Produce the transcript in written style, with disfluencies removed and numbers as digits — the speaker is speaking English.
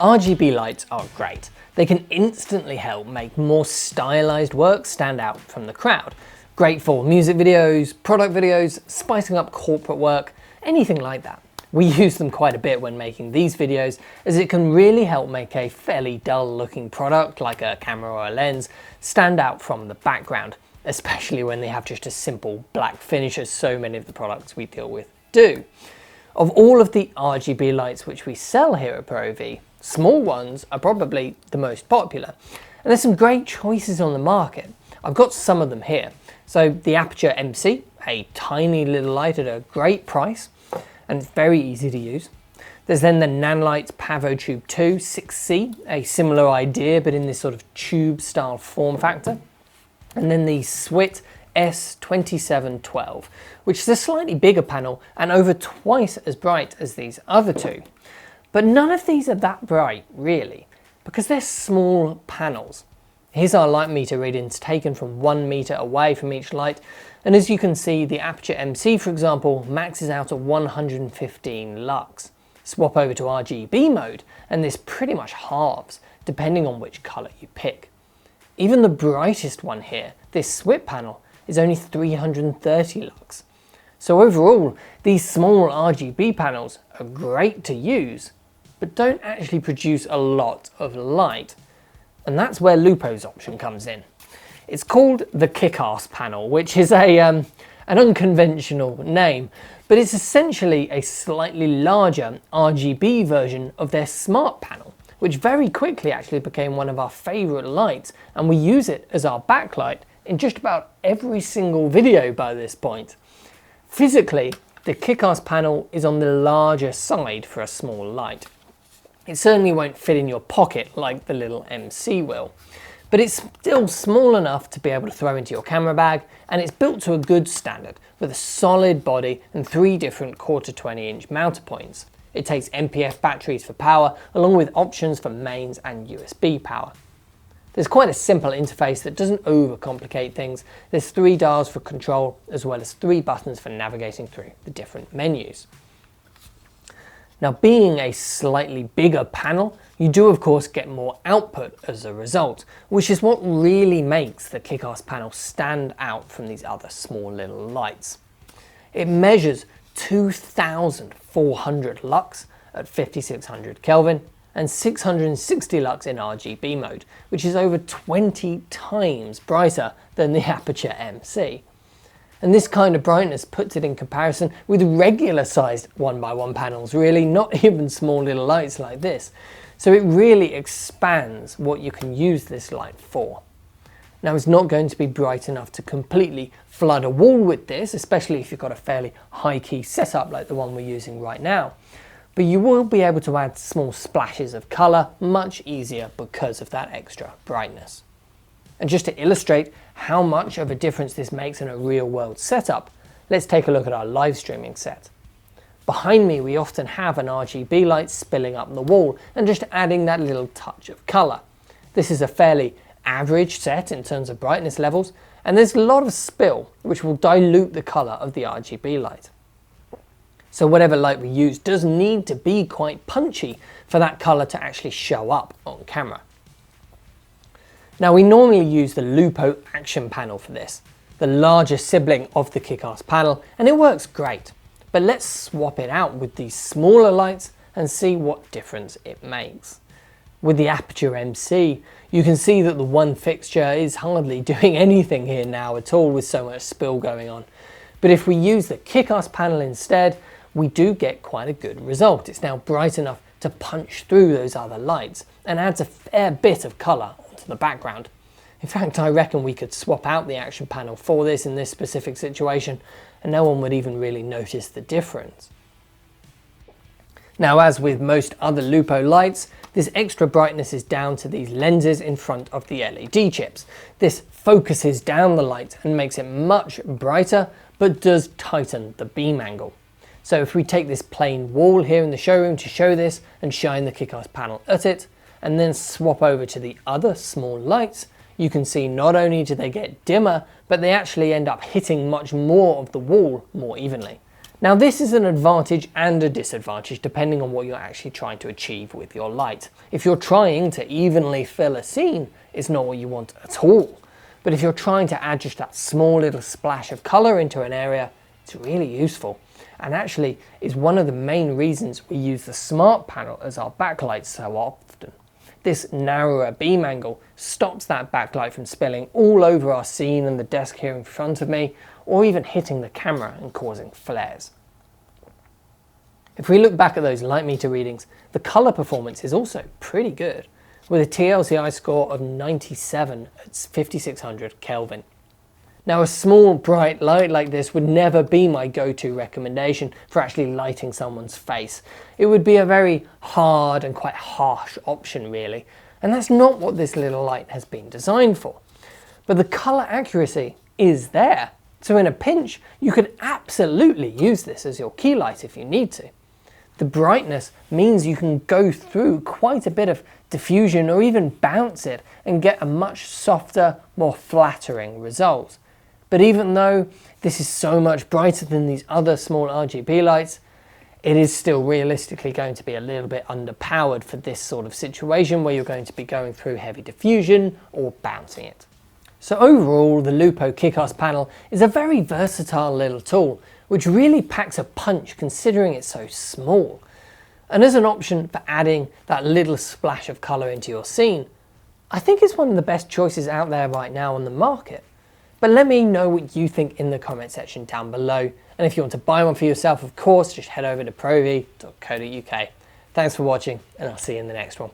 RGB lights are great. They can instantly help make more stylized work stand out from the crowd. Great for music videos, product videos, spicing up corporate work, anything like that. We use them quite a bit when making these videos, as it can really help make a fairly dull looking product like a camera or a lens stand out from the background, especially when they have just a simple black finish, as so many of the products we deal with do. Of all of the RGB lights which we sell here at ProV, small ones are probably the most popular. And there's some great choices on the market. I've got some of them here. So the Aperture MC, a tiny little light at a great price, and it's very easy to use. There's then the Nanlite Pavo Tube 2 6C, a similar idea but in this sort of tube style form factor. And then the Swit S2712, which is a slightly bigger panel and over twice as bright as these other two. But none of these are that bright really, because they're small panels. Here's our light meter readings taken from 1 meter away from each light, and as you can see, the Aperture MC, for example, maxes out at 115 lux. Swap over to RGB mode and this pretty much halves depending on which color you pick. Even the brightest one here, this Swit panel, is only 330 lux. So overall, these small RGB panels are great to use, but don't actually produce a lot of light. And that's where Lupo's option comes in. It's called the Kickass Panel, which is an unconventional name, but it's essentially a slightly larger RGB version of their Smart Panel, which very quickly actually became one of our favorite lights, and we use it as our backlight in just about every single video by this point. Physically, the Kickass Panel is on the larger side for a small light. It certainly won't fit in your pocket like the little MC will, but it's still small enough to be able to throw into your camera bag, and it's built to a good standard with a solid body and 3 different 1/4-20-inch mounter points. It takes NPF batteries for power, along with options for mains and USB power. There's quite a simple interface that doesn't overcomplicate things. There's 3 dials for control, as well as 3 buttons for navigating through the different menus. Now, being a slightly bigger panel, you do of course get more output as a result, which is what really makes the Kickass panel stand out from these other small little lights. It measures 2400 lux at 5600 Kelvin and 660 lux in RGB mode, which is over 20 times brighter than the Aperture MC. And this kind of brightness puts it in comparison with regular sized 1x1 panels, really, not even small little lights like this. So it really expands what you can use this light for. Now, it's not going to be bright enough to completely flood a wall with this, especially if you've got a fairly high key setup like the one we're using right now. But you will be able to add small splashes of color much easier because of that extra brightness. And just to illustrate how much of a difference this makes in a real world setup, let's take a look at our live streaming set. Behind me, we often have an RGB light spilling up the wall and just adding that little touch of color. This is a fairly average set in terms of brightness levels, and there's a lot of spill which will dilute the color of the RGB light. So whatever light we use does need to be quite punchy for that color to actually show up on camera. Now, we normally use the Lupo Action Panel for this, the larger sibling of the Kickass panel, and it works great. But let's swap it out with these smaller lights and see what difference it makes. With the Aperture MC, you can see that the one fixture is hardly doing anything here now at all with so much spill going on. But if we use the Kickass panel instead, we do get quite a good result. It's now bright enough to punch through those other lights and adds a fair bit of color onto the background. In fact, I reckon we could swap out the Action Panel for this in this specific situation, and no one would even really notice the difference. Now, as with most other Lupo lights, this extra brightness is down to these lenses in front of the LED chips. This focuses down the light and makes it much brighter, but does tighten the beam angle. So if we take this plain wall here in the showroom to show this and shine the Kickass panel at it, and then swap over to the other small lights, you can see not only do they get dimmer, but they actually end up hitting much more of the wall more evenly. Now this is an advantage and a disadvantage depending on what you're actually trying to achieve with your light. If you're trying to evenly fill a scene, it's not what you want at all. But if you're trying to add just that small little splash of colour into an area, it's really useful. And actually is one of the main reasons we use the Smart Panel as our backlight so often. This narrower beam angle stops that backlight from spilling all over our scene and the desk here in front of me, or even hitting the camera and causing flares. If we look back at those light meter readings, the colour performance is also pretty good, with a TLCI score of 97 at 5600 Kelvin. Now a small bright light like this would never be my go-to recommendation for actually lighting someone's face. It would be a very hard and quite harsh option really, and that's not what this little light has been designed for. But the colour accuracy is there. So in a pinch, you could absolutely use this as your key light if you need to. The brightness means you can go through quite a bit of diffusion or even bounce it and get a much softer, more flattering result. But even though this is so much brighter than these other small RGB lights, it is still realistically going to be a little bit underpowered for this sort of situation where you're going to be going through heavy diffusion or bouncing it. So overall, the Lupo Kickass Panel is a very versatile little tool, which really packs a punch considering it's so small. And as an option for adding that little splash of colour into your scene, I think it's one of the best choices out there right now on the market. But let me know what you think in the comment section down below. And if you want to buy one for yourself, of course, just head over to provi.co.uk. Thanks for watching, and I'll see you in the next one.